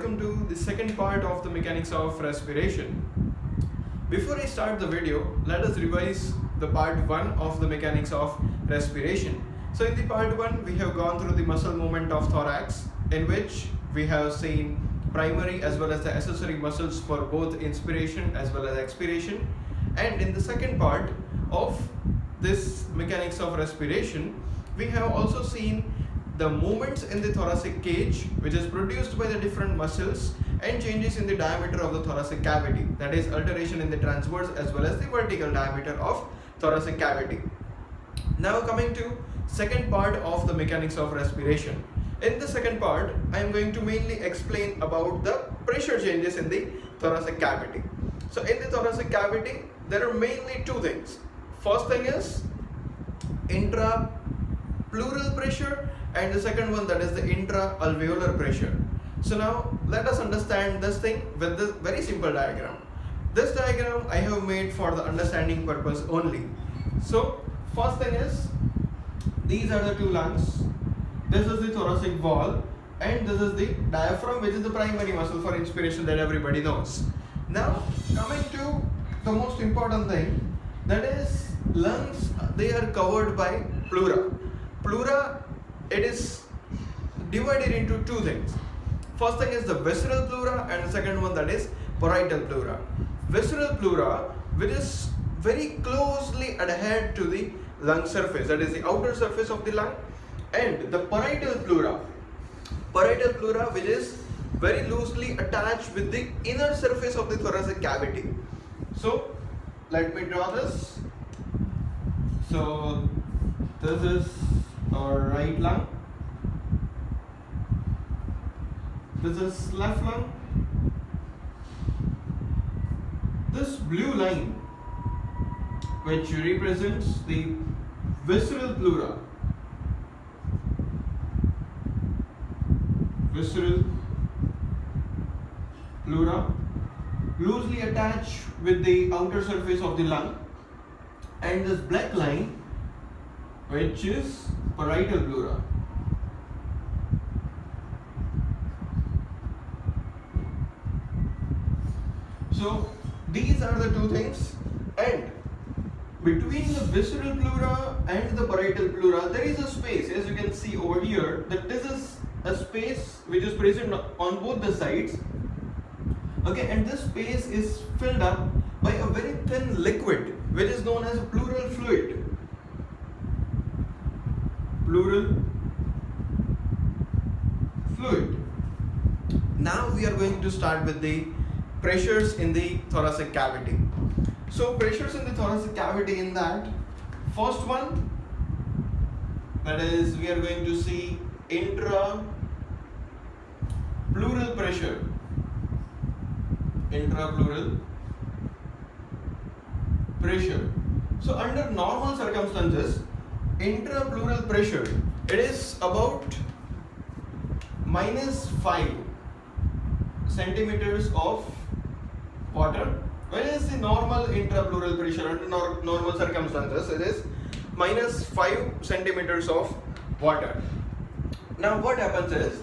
welcome to the second part of the mechanics of respiration. Before I start the video, let us revise the part 1 of the mechanics of respiration. So in the part 1, we have gone through the muscle movement of thorax, in which we have seen primary as well as the accessory muscles for both inspiration as well as expiration. And in the second part of this mechanics of respiration, we have also seen the movements in the thoracic cage, which is produced by the different muscles, and changes in the diameter of the thoracic cavity, that is alteration in the transverse as well as the vertical diameter of thoracic cavity. Now coming to second part of the mechanics of respiration. In the second part, I am going to mainly explain about the pressure changes in the thoracic cavity. So in the thoracic cavity, there are mainly two things. First thing is intrapleural pressure, and the second one, that is the intra-alveolar pressure. So now let us understand this thing with this very simple diagram. This diagram I have made for the understanding purpose only. So first thing is, these are the two lungs, this is the thoracic wall, and this is the diaphragm, which is the primary muscle for inspiration that everybody knows. Now coming to the most important thing, that is lungs, they are covered by pleura. Pleura, it is divided into two things. First thing is the visceral pleura, and the second one, that is parietal pleura. Visceral pleura, which is very closely adhered to the lung surface, that is the outer surface of the lung, and the parietal pleura, which is very loosely attached with the inner surface of the thoracic cavity. So let me draw this. So this is our right lung, this is left lung. This blue line, which represents the visceral pleura, loosely attached with the outer surface of the lung, and this black line, which is parietal pleura. So these are the two things, and between the visceral pleura and the parietal pleura, there is a space, as you can see over here, that this is a space which is present on both the sides. Okay, and this space is filled up by a very thin liquid, which is known as a pleural fluid. Now we are going to start with the pressures in the thoracic cavity. So pressures in the thoracic cavity, in that first one, that is, we are going to see intrapleural pressure. So under normal circumstances, intrapleural pressure, it is about -5 centimeters of water. When is the normal intrapleural pressure under normal circumstances? It is -5 centimeters of water. Now what happens is,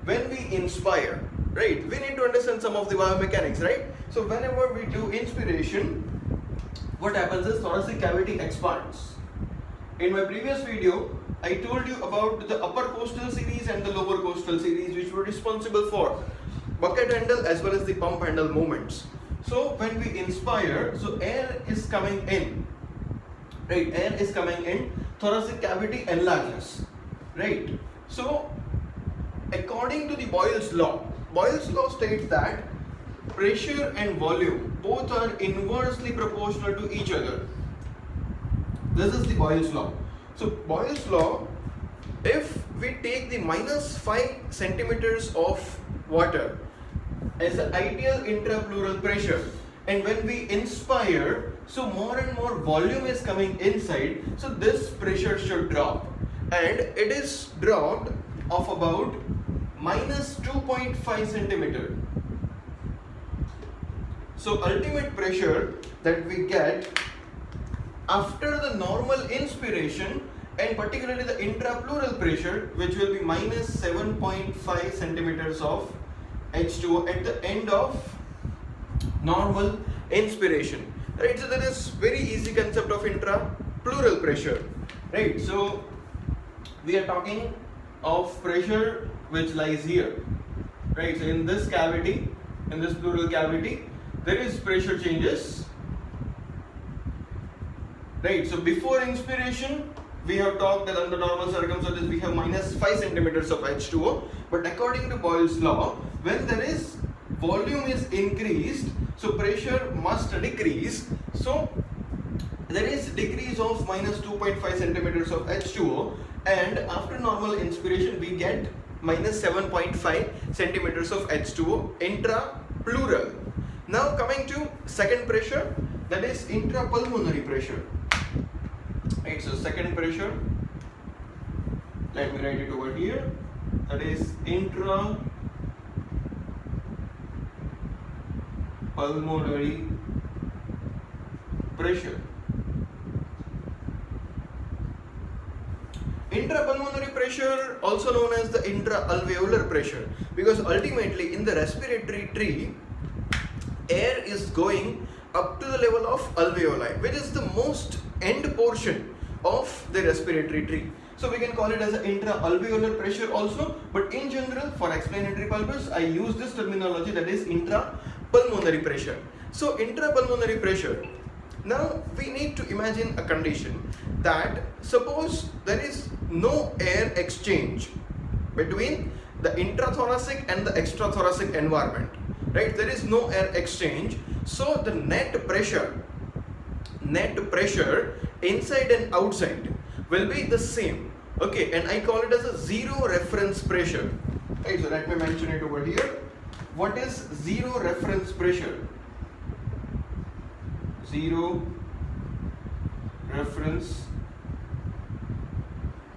when we inspire, right, we need to understand some of the biomechanics, right? So whenever we do inspiration, what happens is thoracic cavity expands. In my previous video, I told you about the upper coastal series and the lower coastal series, which were responsible for bucket handle as well as the pump handle movements. So when we inspire, so air is coming in, right? Air is coming in, thoracic cavity enlarges, right? So according to the Boyle's law states that pressure and volume both are inversely proportional to each other. This is the Boyle's law. So Boyle's law, if we take the -5 centimeters of water as the ideal intrapleural pressure, and when we inspire, so more and more volume is coming inside, so this pressure should drop, and it is dropped of about -2.5 centimeter. So ultimate pressure that we get after the normal inspiration, and particularly the intrapleural pressure, which will be -7.5 centimeters of H2O at the end of normal inspiration, right? So there is very easy concept of intrapleural pressure, right? So we are talking of pressure which lies here, right? So in this cavity, in this pleural cavity, there is pressure changes, right? So before inspiration, we have talked that under normal circumstances we have minus 5 centimeters of H2O, but according to Boyle's law, when there is volume is increased, so pressure must decrease. So there is decrease of minus 2.5 centimeters of H2O, and after normal inspiration we get minus 7.5 centimeters of H2O intrapleural. Now coming to second pressure, that is intrapulmonary pressure. Right, so second pressure, let me write it over here, that is intrapulmonary pressure. Intrapulmonary pressure, also known as the intra-alveolar pressure, because ultimately in the respiratory tree, air is going up to the level of alveoli, which is the most end portion of the respiratory tree. So we can call it as an intra-alveolar pressure also, but in general, for explanatory purpose, I use this terminology, that is intrapulmonary pressure. So intrapulmonary pressure, now we need to imagine a condition that suppose there is no air exchange between the intrathoracic and the extrathoracic environment, right? There is no air exchange, so the net pressure inside and outside will be the same, okay? And I call it as a zero reference pressure, right? So let me mention it over here. What is zero reference pressure? Zero reference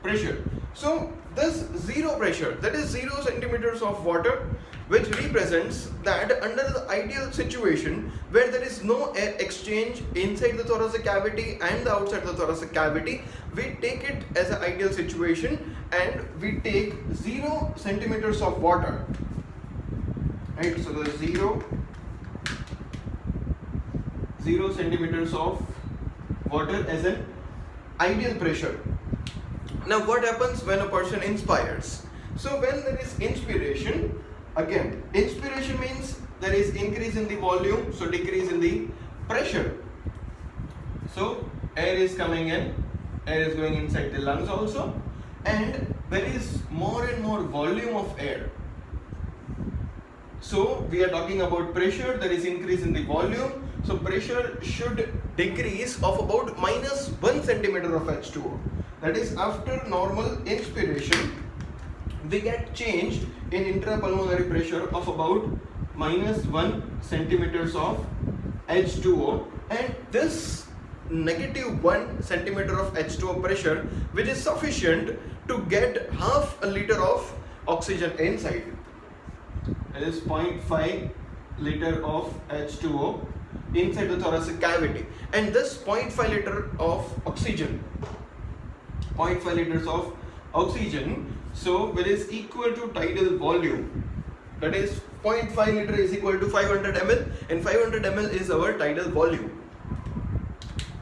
pressure. So this zero pressure, that is 0 centimeters of water, which represents that under the ideal situation where there is no air exchange inside the thoracic cavity and the outside the thoracic cavity, we take it as an ideal situation and we take 0 centimeters of water, right? So the 0 centimeters of water as an ideal pressure. Now what happens when a person inspires? So when there is inspiration, again, inspiration means there is increase in the volume, so decrease in the pressure. So air is coming in, air is going inside the lungs also, and there is more and more volume of air. So we are talking about pressure, there is increase in the volume, so pressure should decrease of about minus 1 centimeter of H2O. That is, after normal inspiration, we get changed in intrapulmonary pressure of about minus 1 centimeters of H2O, and this negative 1 centimeter of H2O pressure, which is sufficient to get half a liter of oxygen inside. That is 0.5 liter of H2O inside the thoracic cavity, and this 0.5 liter of oxygen, 0.5 liters of oxygen, so which is equal to tidal volume, that is 0.5 liter is equal to 500 ml, and 500 ml is our tidal volume,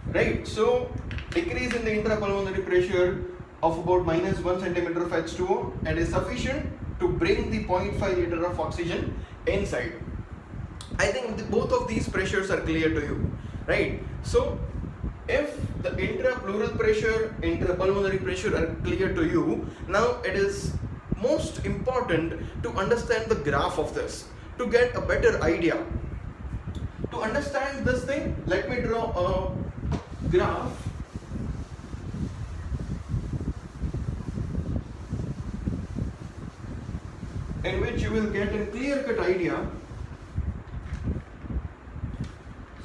right? So decrease in the intrapulmonary pressure of about minus 1 centimeter of H2O and is sufficient to bring the 0.5 liter of oxygen inside. I think both of these pressures are clear to you, right? So if the intrapleural pressure, intrapulmonary pressure are clear to you, now it is most important to understand the graph of this to get a better idea. To understand this thing, let me draw a graph in which you will get a clear-cut idea.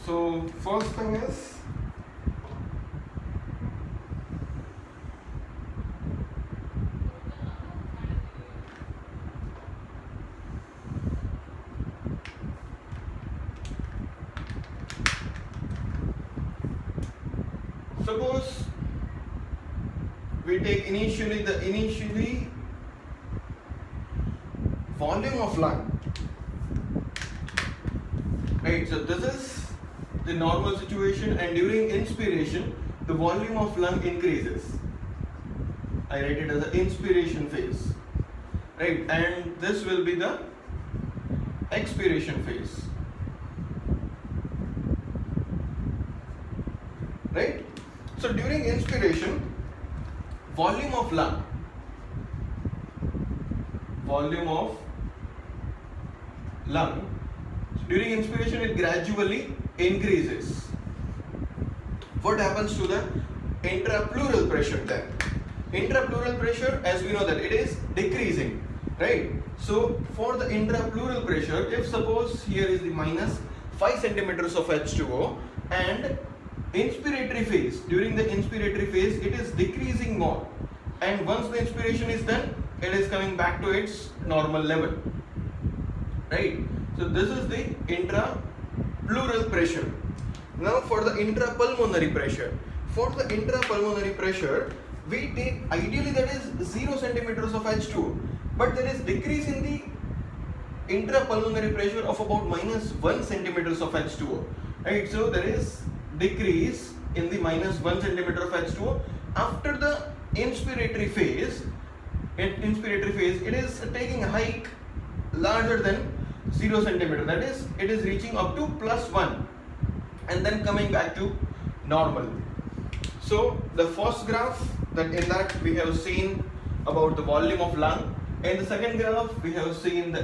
So first thing is, suppose we take initially volume of lung, right? So this is the normal situation, and during inspiration the volume of lung increases. I write it as an inspiration phase, right? And this will be the expiration phase, right? So during inspiration, volume of lung during inspiration it gradually increases. What happens to the intrapleural pressure then? Intrapleural pressure, as we know that it is decreasing, right? So for the intrapleural pressure, if suppose here is the minus 5 centimeters of H2O, and inspiratory phase, during the inspiratory phase it is decreasing more, and once the inspiration is done it is coming back to its normal level, right? So this is the intrapleural pressure. Now for the intrapulmonary pressure, we take ideally that is 0 centimeters of H2O, but there is decrease in the intrapulmonary pressure of about minus 1 centimeters of H2O, right? So there is decrease in the minus 1 centimeter of H2O. After the inspiratory phase, it is taking a hike larger than 0 centimeter, that is it is reaching up to plus 1 and then coming back to normal. So the first graph, that in that we have seen about the volume of lung. In the second graph we have seen the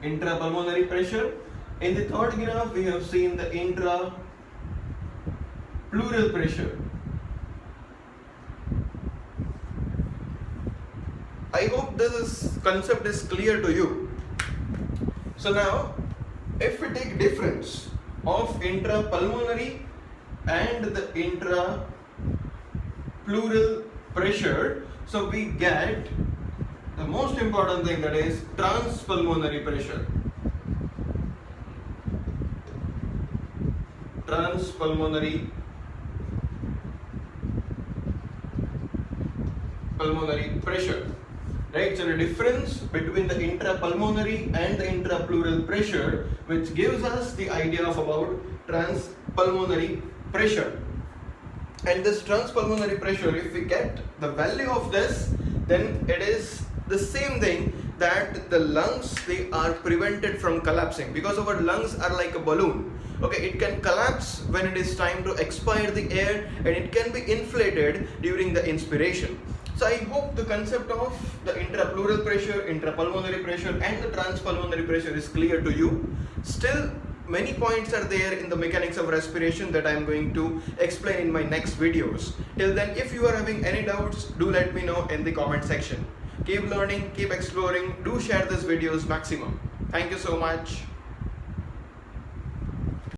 intrapulmonary pressure. In the third graph we have seen the intrapleural pressure. I hope this concept is clear to you. So now if we take difference of intrapulmonary and the intrapleural pressure, so we get the most important thing, that is transpulmonary pressure. Transpulmonary pressure, right? So the difference between the intrapulmonary and the intrapleural pressure, which gives us the idea of about transpulmonary pressure. And this transpulmonary pressure, if we get the value of this, then it is the same thing, that the lungs, they are prevented from collapsing, because our lungs are like a balloon. Okay, it can collapse when it is time to expire the air, and it can be inflated during the inspiration. So I hope the concept of the intrapleural pressure, intrapulmonary pressure and the transpulmonary pressure is clear to you. Still many points are there in the mechanics of respiration that I am going to explain in my next videos. Till then, if you are having any doubts, do let me know in the comment section. Keep learning, keep exploring, do share these videos maximum. Thank you so much.